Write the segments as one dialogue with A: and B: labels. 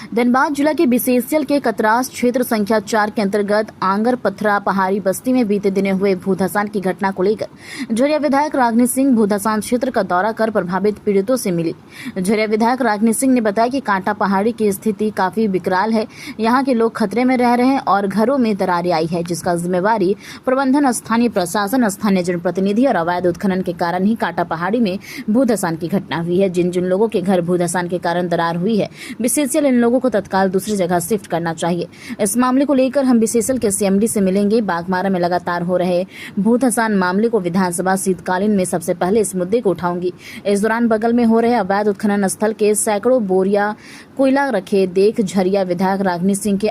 A: धनबाद जिला के बीसीसीएल के कतरास क्षेत्र संख्या 4 के अंतर्गत आंगर पथरा पहाड़ी बस्ती में बीते दिने हुए भूधसान की घटना को लेकर झरिया विधायक रागिनी सिंह भूधसान क्षेत्र का दौरा कर प्रभावित पीड़ितों से मिली। झरिया विधायक रागिनी सिंह ने बताया कि कांटा पहाड़ी की स्थिति काफी विकराल है, यहाँ के लोग खतरे में रह रहे हैं और घरों में दरारें आई है, जिसका जिम्मेवारी प्रबंधन स्थानीय प्रशासन, स्थानीय जनप्रतिनिधि और अवैध उत्खनन के कारण ही कांटा पहाड़ी में भूधसान की घटना हुई है। जिन जिन लोगों के घर भूधसान के कारण दरार हुई है, बीसीसीएल इन लोगों को तत्काल दूसरी जगह शिफ्ट करना चाहिए। इस मामले को लेकर हम बीसीसीएल के सीएमडी से मिलेंगे। बागमारा में लगातार हो रहे भूधसान मामले को विधानसभा शीतकालीन में सबसे पहले इस मुद्दे को उठाऊंगी। इस दौरान बगल में हो रहे अवैध उत्खनन स्थल के सैकड़ों बोरिया कोयला रखे देख झरिया विधायक रागिनी सिंह के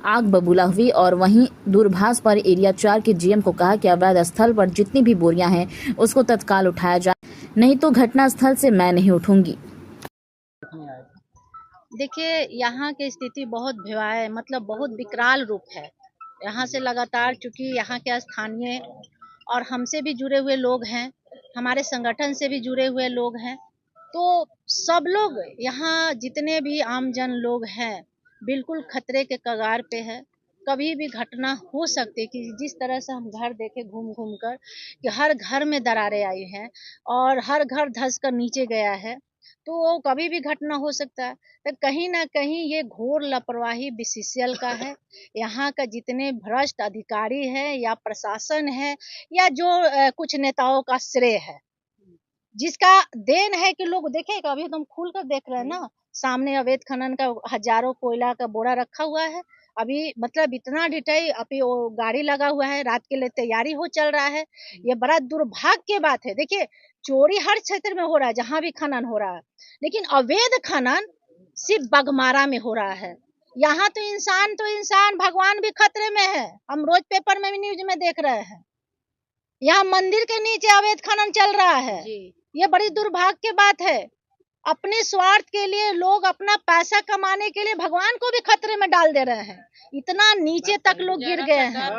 A: आग बबूला हुई और वहीं दूरभाष पर एरिया 4 के जीएम को कहा कि अवैध स्थल पर जितनी भी बोरियां हैं उसको तत्काल उठाया जाए, नहीं तो घटना स्थल से मैं नहीं उठूंगी।
B: देखिए, यहाँ की स्थिति बहुत भयावह है, मतलब बहुत विकराल रूप है। यहाँ से लगातार, चूंकि यहाँ के स्थानीय और हमसे भी जुड़े हुए लोग हैं, हमारे संगठन से भी जुड़े हुए लोग हैं, तो सब लोग यहाँ जितने भी आमजन लोग हैं बिल्कुल खतरे के कगार पे है। कभी भी घटना हो सकती है कि जिस तरह से हम घर देखे घूम घूम कर कि हर घर में दरारें आई हैं और हर घर धंस कर नीचे गया है, तो कभी भी घटना हो सकता है। तो कहीं ना कहीं ये घोर लापरवाही बीसीसीएल का है। यहाँ का जितने भ्रष्ट अधिकारी है या प्रशासन है या जो कुछ नेताओं का श्रेय है, जिसका देन है कि लोग देखें। अभी एकदम खुल कर देख रहे हैं ना, सामने अवैध खनन का हजारों कोयला का बोरा रखा हुआ है। अभी मतलब इतना ढिठाई, अभी वो गाड़ी लगा हुआ है, रात के लिए तैयारी हो चल रहा है। ये बड़ा दुर्भाग्य की बात है। देखिए, चोरी हर क्षेत्र में हो रहा है जहां भी खनन हो रहा है, लेकिन अवैध खनन सिर्फ बाघमारा में हो रहा है। यहाँ तो इंसान भगवान भी खतरे में है। हम रोज पेपर में भी न्यूज में देख रहे हैं, यहाँ मंदिर के नीचे अवैध खनन चल रहा है। ये बड़ी दुर्भाग्य की बात है। अपने स्वार्थ के लिए लोग अपना पैसा कमाने के लिए भगवान को भी खतरे में डाल दे रहे हैं। इतना नीचे तक लोग गिर गए हैं।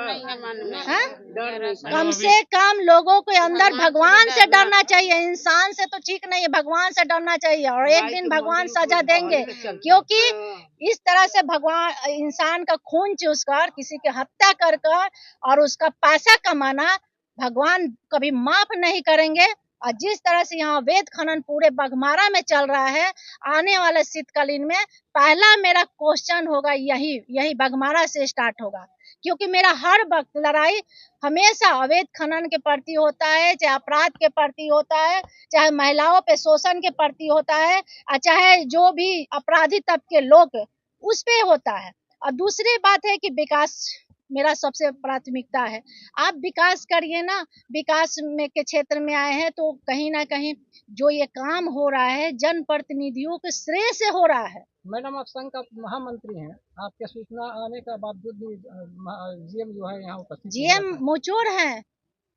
B: कम से कम लोगों के अंदर भगवान से डरना चाहिए। इंसान से तो ठीक नहीं है, भगवान से डरना चाहिए। और एक दिन भगवान सजा देंगे, क्योंकि इस तरह से भगवान इंसान का खून चूस कर, किसी की हत्या कर और उसका पैसा कमाना भगवान कभी माफ नहीं करेंगे। और जिस तरह से यहाँ अवैध खनन पूरे बाघमारा में चल रहा है, आने वाले शीतकालीन में पहला मेरा क्वेश्चन होगा यही बाघमारा से स्टार्ट होगा, क्योंकि मेरा हर वक्त लड़ाई हमेशा अवैध खनन के प्रति होता है, चाहे अपराध के प्रति होता है, चाहे महिलाओं पे शोषण के प्रति होता है, और चाहे जो भी अपराधी तबके लोग उस पे होता है। और दूसरी बात है कि विकास मेरा सबसे प्राथमिकता है। आप विकास करिए ना। विकास में के क्षेत्र में आए हैं तो कहीं ना कहीं जो ये काम हो रहा है जनप्रतिनिधियों के श्रेय से हो रहा है।
C: मैडम, आप संघ का महामंत्री हैं, आपके सूचना आने के बावजूद भी जीएम जो है यहाँ उपस्थित,
B: जीएम मुचोर हैं।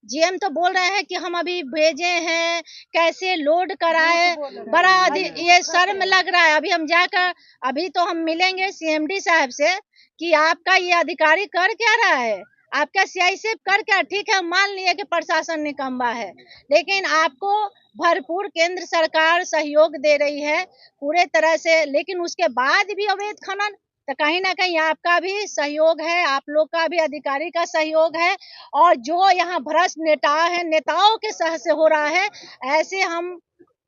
B: जीएम तो बोल रहे हैं कि हम अभी भेजे हैं, कैसे लोड कराए। बड़ा ये शर्म लग रहा है। अभी तो हम मिलेंगे सीएमडी साहब से कि आपका ये अधिकारी कर क्या रहा है, आपका सीआईएसएफ कर क्या। ठीक है, मान लिए कि प्रशासन निकम्मा है, लेकिन आपको भरपूर केंद्र सरकार सहयोग दे रही है पूरे तरह से, लेकिन उसके बाद भी अवैध खनन, तो कहीं ना कहीं आपका भी सहयोग है, आप लोग का भी अधिकारी का सहयोग है। और जो यहाँ भ्रष्ट नेताओं के सह से हो रहा है, ऐसे हम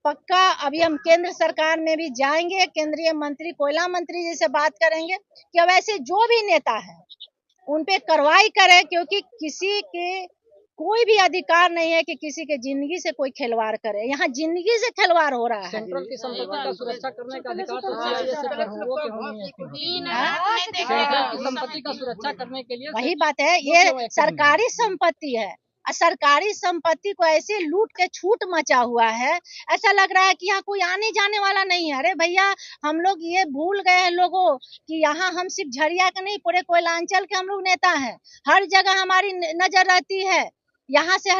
B: पक्का अभी हम केंद्र सरकार में भी जाएंगे, केंद्रीय मंत्री, कोयला मंत्री जी से बात करेंगे कि अब ऐसे जो भी नेता है उन पे कार्रवाई करें, क्योंकि किसी के कोई भी अधिकार नहीं है कि किसी के जिंदगी से कोई खिलवाड़ करे। यहाँ जिंदगी से खिलवाड़ हो रहा है।
C: सेंट्रल की संपत्ति का सुरक्षा करने का अधिकार तो सेंट्रल की संपत्ति का सुरक्षा करने के लिए
B: वही बात है। ये सरकारी संपत्ति है, सरकारी संपत्ति को ऐसे लूट के छूट मचा हुआ है, ऐसा लग रहा है कि यहाँ कोई आने जाने वाला नहीं है। अरे भैया, हम लोग ये भूल गए हैं लोगों कि यहाँ हम सिर्फ झरिया के नहीं, पूरे कोयलांचल के हम लोग नेता हैं। हर जगह हमारी नजर रहती है। यहाँ से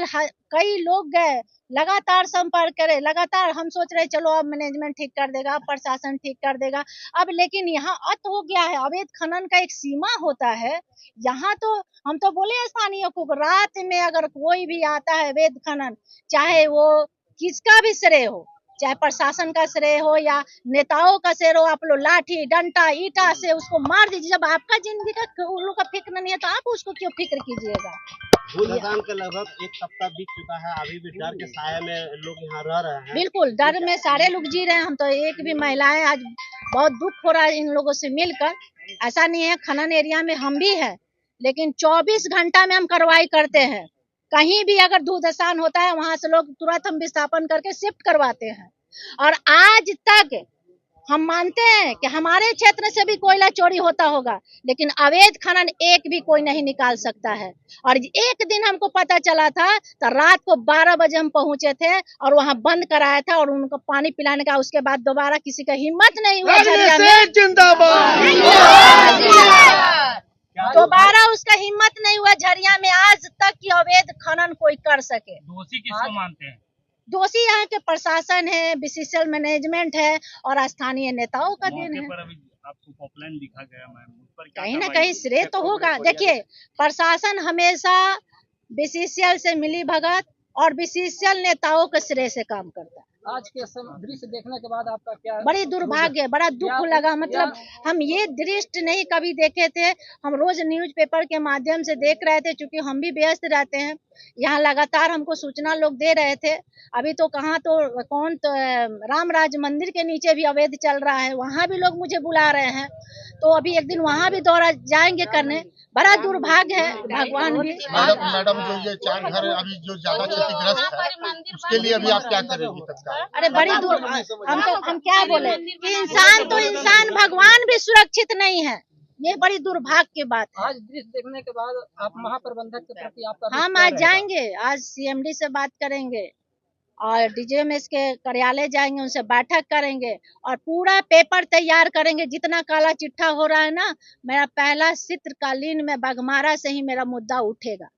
B: कई लोग गए, लगातार संपर्क करे, लगातार हम सोच रहे चलो अब मैनेजमेंट ठीक कर देगा, प्रशासन ठीक कर देगा अब, लेकिन यहाँ अत हो गया है। अवैध खनन का एक सीमा होता है। यहाँ तो हम तो बोले स्थानीय को, रात में अगर कोई भी आता है अवैध खनन, चाहे वो किसका भी श्रेय हो, चाहे प्रशासन का श्रेय हो या नेताओं का श्रेय हो, आप लोग लाठी डंडा ईटा से उसको मार दीजिए। जब आपका जिंदगी का उन लोग का फिक्र नहीं है तो आप उसको क्यों फिक्र कीजिएगा।
D: भूधसान का लगभग 1 सप्ताह बीत चुका है, अभी भी डर के साये में लोग यहाँ रह रहे हैं।
B: बिल्कुल डर में सारे लोग जी रहे हैं। हम तो एक भी महिलाएं आज बहुत दुख हो रहा है इन लोगों से मिलकर। ऐसा नहीं है, खनन एरिया में हम भी है, लेकिन 24 घंटा में हम कार्रवाई करते हैं। कहीं भी अगर धूधसान होता है वहां से लोग तुरंत हम विस्थापन करके शिफ्ट करवाते हैं। और आज तक हम मानते हैं कि हमारे क्षेत्र से भी कोयला चोरी होता होगा, लेकिन अवैध खनन एक भी कोई नहीं निकाल सकता है। और एक दिन हमको पता चला था तो रात को 12 बजे हम पहुंचे थे और वहां बंद कराया था और उनको पानी पिलाने का। उसके बाद दोबारा किसी का हिम्मत नहीं हुआ झरिया में, दोबारा उसका हिम्मत नहीं हुआ झरिया में आज तक कि अवैध खनन कोई कर सके।
E: दोषी किसको मानते हैं?
B: दोषी यहाँ के प्रशासन है, बीसीसीएल मैनेजमेंट है और स्थानीय नेताओं का देन है।
E: पर अभी आपको पॉपलाइन दिखा गया मैम, उस पर क्या
B: कहीं ना कहीं श्रेय तो होगा। देखिए, प्रशासन हमेशा बीसीसीएल से मिली भगत और बीसीसीएल नेताओं के श्रेय से काम करता है।
C: आज के दृश्य देखने के बाद आपका क्या?
B: बड़ी दुर्भाग्य, बड़ा दुख लगा। मतलब हम ये दृश्य नहीं कभी देखे थे। हम रोज न्यूज़पेपर के माध्यम से देख रहे थे, क्योंकि हम भी व्यस्त रहते हैं। यहाँ लगातार हमको सूचना लोग दे रहे थे। अभी तो कहाँ तो कौन तो रामराज मंदिर के नीचे भी अवैध चल रहा है, वहाँ भी लोग मुझे बुला रहे हैं। तो अभी एक दिन वहाँ भी दौरा जाएंगे करने। बड़ा दुर्भाग्य है। भगवान भी
F: मैडम जो ये 4 घर अभी जो ज्यादा क्षतिग्रस्त है, उसके लिए अभी आप क्या करेंगी तत्काल?
B: अरे बड़ी हम क्या बोले कि इंसान तो इंसान, भगवान भी सुरक्षित नहीं है। ये बड़ी दुर्भाग्य की बात है।
C: आज दृश्य देखने के बाद आप महाप्रबंधक के प्रति आपका
B: हम आज जाएंगे, आज सीएमडी से बात करेंगे और डीजीएमएस के कार्यालय जाएंगे, उनसे बैठक करेंगे और पूरा पेपर तैयार करेंगे। जितना काला चिट्ठा हो रहा है ना, मेरा पहला शीतकालीन में बाघमारा से ही मेरा मुद्दा उठेगा।